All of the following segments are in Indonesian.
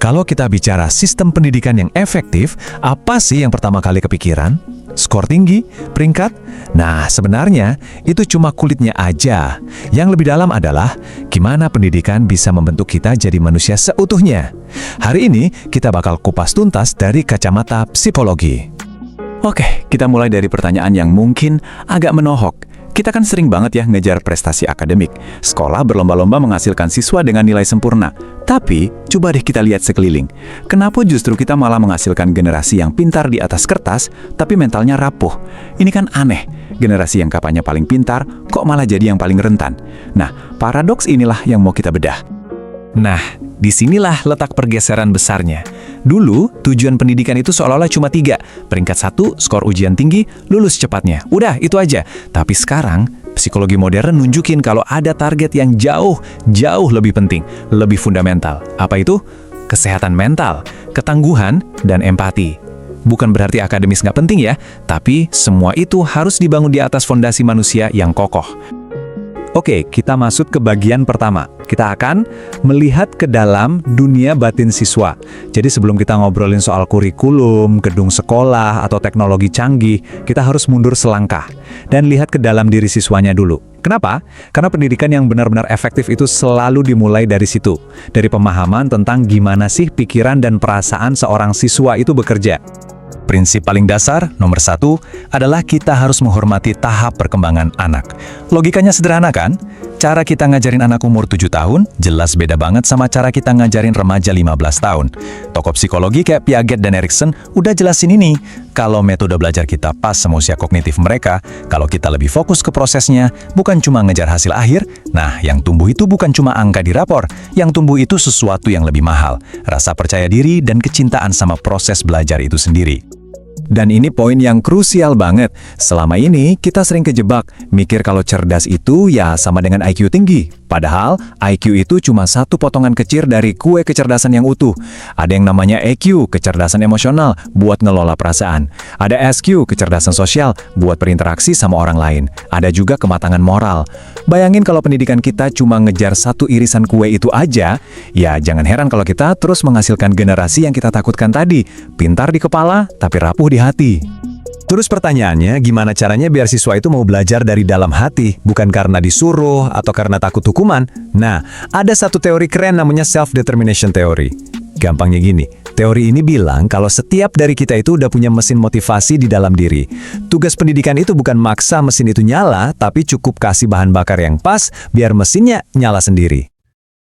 Kalau kita bicara sistem pendidikan yang efektif, apa sih yang pertama kali kepikiran? Skor tinggi? Peringkat? Nah, sebenarnya itu cuma kulitnya aja. Yang lebih dalam adalah gimana pendidikan bisa membentuk kita jadi manusia seutuhnya. Hari ini kita bakal kupas tuntas dari kacamata psikologi. Oke, kita mulai dari pertanyaan yang mungkin agak menohok. Kita kan sering banget ya ngejar prestasi akademik. Sekolah berlomba-lomba menghasilkan siswa dengan nilai sempurna. Tapi, coba deh kita lihat sekeliling. Kenapa justru kita malah menghasilkan generasi yang pintar di atas kertas, tapi mentalnya rapuh? Ini kan aneh. Generasi yang katanya paling pintar, kok malah jadi yang paling rentan? Nah, paradoks inilah yang mau kita bedah. Nah, disinilah letak pergeseran besarnya. Dulu, tujuan pendidikan itu seolah-olah cuma 3. Peringkat 1, skor ujian tinggi, lulus cepatnya. Udah, itu aja. Tapi sekarang, psikologi modern nunjukin kalau ada target yang jauh lebih penting, lebih fundamental. Apa itu? Kesehatan mental, ketangguhan, dan empati. Bukan berarti akademis nggak penting ya, tapi semua itu harus dibangun di atas fondasi manusia yang kokoh. Oke, kita masuk ke bagian pertama. Kita akan melihat ke dalam dunia batin siswa. Jadi sebelum kita ngobrolin soal kurikulum, gedung sekolah, atau teknologi canggih, kita harus mundur selangkah dan lihat ke dalam diri siswanya dulu. Kenapa? Karena pendidikan yang benar-benar efektif itu selalu dimulai dari situ. Dari pemahaman tentang gimana sih pikiran dan perasaan seorang siswa itu bekerja. Prinsip paling dasar, nomor 1, adalah kita harus menghormati tahap perkembangan anak. Logikanya sederhana kan? Cara kita ngajarin anak umur 7 tahun, jelas beda banget sama cara kita ngajarin remaja 15 tahun. Tokoh psikologi kayak Piaget dan Erikson udah jelasin ini. Kalau metode belajar kita pas sama usia kognitif mereka, kalau kita lebih fokus ke prosesnya, bukan cuma ngejar hasil akhir, nah yang tumbuh itu bukan cuma angka di rapor, yang tumbuh itu sesuatu yang lebih mahal, rasa percaya diri dan kecintaan sama proses belajar itu sendiri. Dan ini poin yang krusial banget. Selama ini kita sering kejebak, mikir kalau cerdas itu ya sama dengan IQ tinggi. Padahal IQ itu cuma satu potongan kecil dari kue kecerdasan yang utuh. Ada yang namanya EQ, kecerdasan emosional, buat ngelola perasaan. Ada SQ, kecerdasan sosial, buat berinteraksi sama orang lain. Ada juga kematangan moral. Bayangin kalau pendidikan kita cuma ngejar satu irisan kue itu aja, ya jangan heran kalau kita terus menghasilkan generasi yang kita takutkan tadi. Pintar di kepala, tapi rapuh di hati. Terus pertanyaannya, gimana caranya biar siswa itu mau belajar dari dalam hati, bukan karena disuruh atau karena takut hukuman? Nah, ada satu teori keren namanya self-determination theory. Gampangnya gini, teori ini bilang kalau setiap dari kita itu udah punya mesin motivasi di dalam diri. Tugas pendidikan itu bukan maksa mesin itu nyala, tapi cukup kasih bahan bakar yang pas biar mesinnya nyala sendiri.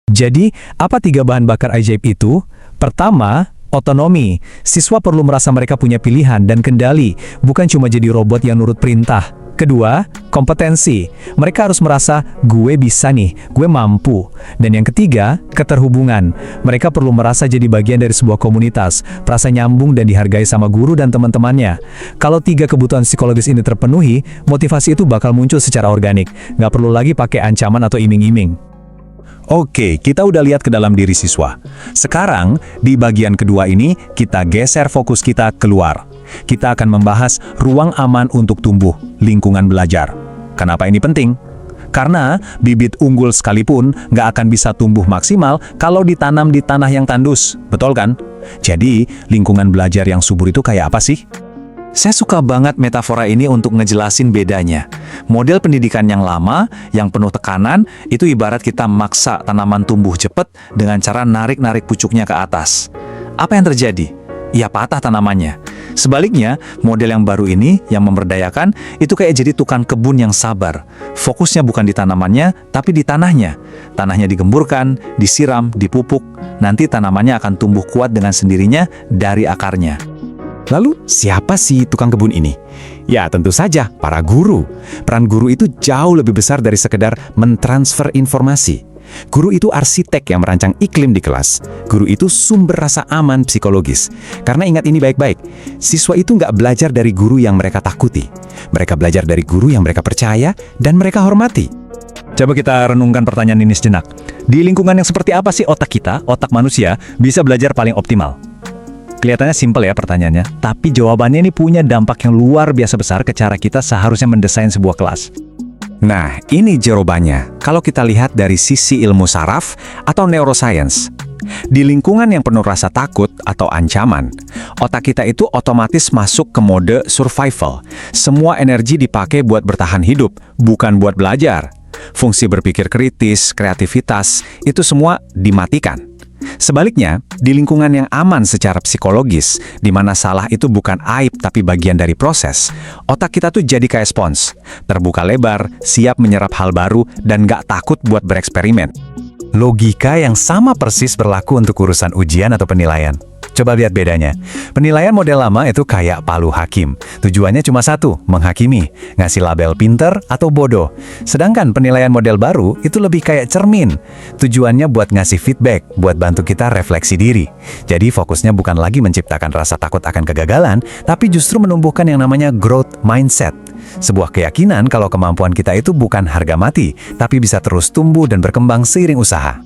Jadi, apa 3 bahan bakar ajaib itu? Pertama, otonomi. Siswa perlu merasa mereka punya pilihan dan kendali, bukan cuma jadi robot yang nurut perintah. Kedua, kompetensi. Mereka harus merasa, gue bisa nih, gue mampu. Dan yang ketiga, keterhubungan. Mereka perlu merasa jadi bagian dari sebuah komunitas, merasa nyambung dan dihargai sama guru dan teman-temannya. Kalau 3 kebutuhan psikologis ini terpenuhi, motivasi itu bakal muncul secara organik. Nggak perlu lagi pakai ancaman atau iming-iming. Oke, kita udah lihat ke dalam diri siswa. Sekarang, di bagian kedua ini, kita geser fokus kita keluar. Kita akan membahas ruang aman untuk tumbuh, lingkungan belajar. Kenapa ini penting? Karena bibit unggul sekalipun nggak akan bisa tumbuh maksimal kalau ditanam di tanah yang tandus. Betul kan? Jadi, lingkungan belajar yang subur itu kayak apa sih? Saya suka banget metafora ini untuk ngejelasin bedanya. Model pendidikan yang lama, yang penuh tekanan, itu ibarat kita maksa tanaman tumbuh cepat dengan cara narik-narik pucuknya ke atas. Apa yang terjadi? Ya patah tanamannya. Sebaliknya, model yang baru ini, yang memberdayakan, itu kayak jadi tukang kebun yang sabar. Fokusnya bukan di tanamannya, tapi di tanahnya. Tanahnya digemburkan, disiram, dipupuk. Nanti tanamannya akan tumbuh kuat dengan sendirinya dari akarnya. Lalu, siapa sih tukang kebun ini? Ya, tentu saja para guru. Peran guru itu jauh lebih besar dari sekedar mentransfer informasi. Guru itu arsitek yang merancang iklim di kelas. Guru itu sumber rasa aman psikologis. Karena ingat ini baik-baik, siswa itu nggak belajar dari guru yang mereka takuti. Mereka belajar dari guru yang mereka percaya dan mereka hormati. Coba kita renungkan pertanyaan ini sejenak. Di lingkungan yang seperti apa sih otak kita, otak manusia, bisa belajar paling optimal? Kelihatannya simpel ya pertanyaannya, tapi jawabannya ini punya dampak yang luar biasa besar ke cara kita seharusnya mendesain sebuah kelas. Nah, ini jawabannya kalau kita lihat dari sisi ilmu saraf atau neuroscience. Di lingkungan yang penuh rasa takut atau ancaman, otak kita itu otomatis masuk ke mode survival. Semua energi dipakai buat bertahan hidup, bukan buat belajar. Fungsi berpikir kritis, kreativitas, itu semua dimatikan. Sebaliknya, di lingkungan yang aman secara psikologis, di mana salah itu bukan aib tapi bagian dari proses, otak kita tuh jadi kayak spons, terbuka lebar, siap menyerap hal baru, dan gak takut buat bereksperimen. Logika yang sama persis berlaku untuk urusan ujian atau penilaian. Coba lihat bedanya. Penilaian model lama itu kayak palu hakim. Tujuannya cuma satu, menghakimi, ngasih label pinter atau bodoh. Sedangkan penilaian model baru itu lebih kayak cermin. Tujuannya buat ngasih feedback, buat bantu kita refleksi diri. Jadi fokusnya bukan lagi menciptakan rasa takut akan kegagalan, tapi justru menumbuhkan yang namanya growth mindset. Sebuah keyakinan kalau kemampuan kita itu bukan harga mati, tapi bisa terus tumbuh dan berkembang seiring usaha.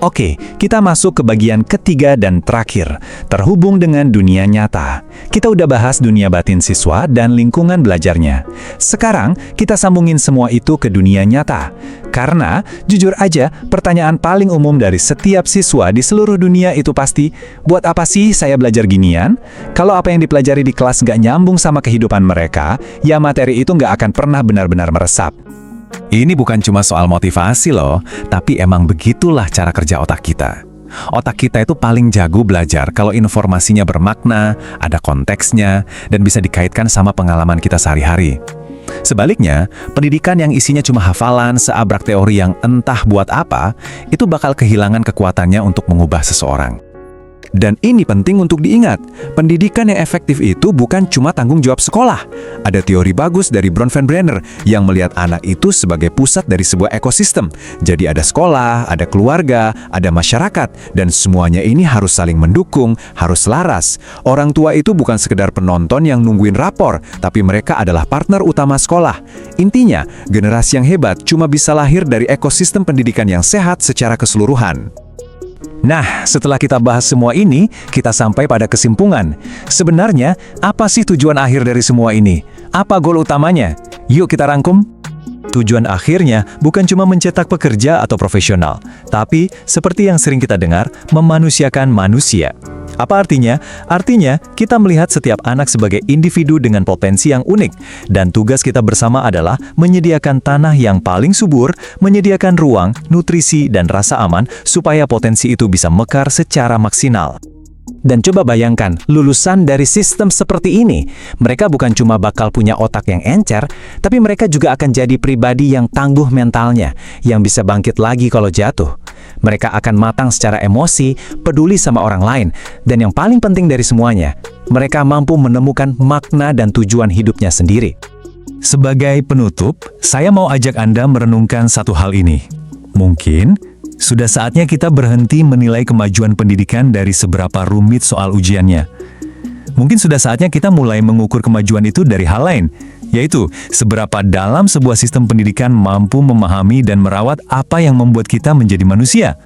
Oke, kita masuk ke bagian ketiga dan terakhir, terhubung dengan dunia nyata. Kita udah bahas dunia batin siswa dan lingkungan belajarnya. Sekarang, kita sambungin semua itu ke dunia nyata. Karena, jujur aja, pertanyaan paling umum dari setiap siswa di seluruh dunia itu pasti, buat apa sih saya belajar ginian? Kalau apa yang dipelajari di kelas nggak nyambung sama kehidupan mereka, ya materi itu nggak akan pernah benar-benar meresap. Ini bukan cuma soal motivasi loh, tapi emang begitulah cara kerja otak kita. Otak kita itu paling jago belajar kalau informasinya bermakna, ada konteksnya, dan bisa dikaitkan sama pengalaman kita sehari-hari. Sebaliknya, pendidikan yang isinya cuma hafalan, seabrak teori yang entah buat apa, itu bakal kehilangan kekuatannya untuk mengubah seseorang. Dan ini penting untuk diingat, pendidikan yang efektif itu bukan cuma tanggung jawab sekolah. Ada teori bagus dari Bronfenbrenner yang melihat anak itu sebagai pusat dari sebuah ekosistem. Jadi ada sekolah, ada keluarga, ada masyarakat, dan semuanya ini harus saling mendukung, harus selaras. Orang tua itu bukan sekedar penonton yang nungguin rapor, tapi mereka adalah partner utama sekolah. Intinya, generasi yang hebat cuma bisa lahir dari ekosistem pendidikan yang sehat secara keseluruhan. Nah, setelah kita bahas semua ini, kita sampai pada kesimpulan. Sebenarnya, apa sih tujuan akhir dari semua ini? Apa goal utamanya? Yuk kita rangkum. Tujuan akhirnya bukan cuma mencetak pekerja atau profesional, tapi seperti yang sering kita dengar, memanusiakan manusia. Apa artinya? Artinya, kita melihat setiap anak sebagai individu dengan potensi yang unik, dan tugas kita bersama adalah menyediakan tanah yang paling subur, menyediakan ruang, nutrisi, dan rasa aman supaya potensi itu bisa mekar secara maksimal. Dan coba bayangkan, lulusan dari sistem seperti ini, mereka bukan cuma bakal punya otak yang encer, tapi mereka juga akan jadi pribadi yang tangguh mentalnya, yang bisa bangkit lagi kalau jatuh. Mereka akan matang secara emosi, peduli sama orang lain, dan yang paling penting dari semuanya, mereka mampu menemukan makna dan tujuan hidupnya sendiri. Sebagai penutup, saya mau ajak Anda merenungkan satu hal ini. Mungkin sudah saatnya kita berhenti menilai kemajuan pendidikan dari seberapa rumit soal ujiannya. Mungkin sudah saatnya kita mulai mengukur kemajuan itu dari hal lain, yaitu seberapa dalam sebuah sistem pendidikan mampu memahami dan merawat apa yang membuat kita menjadi manusia.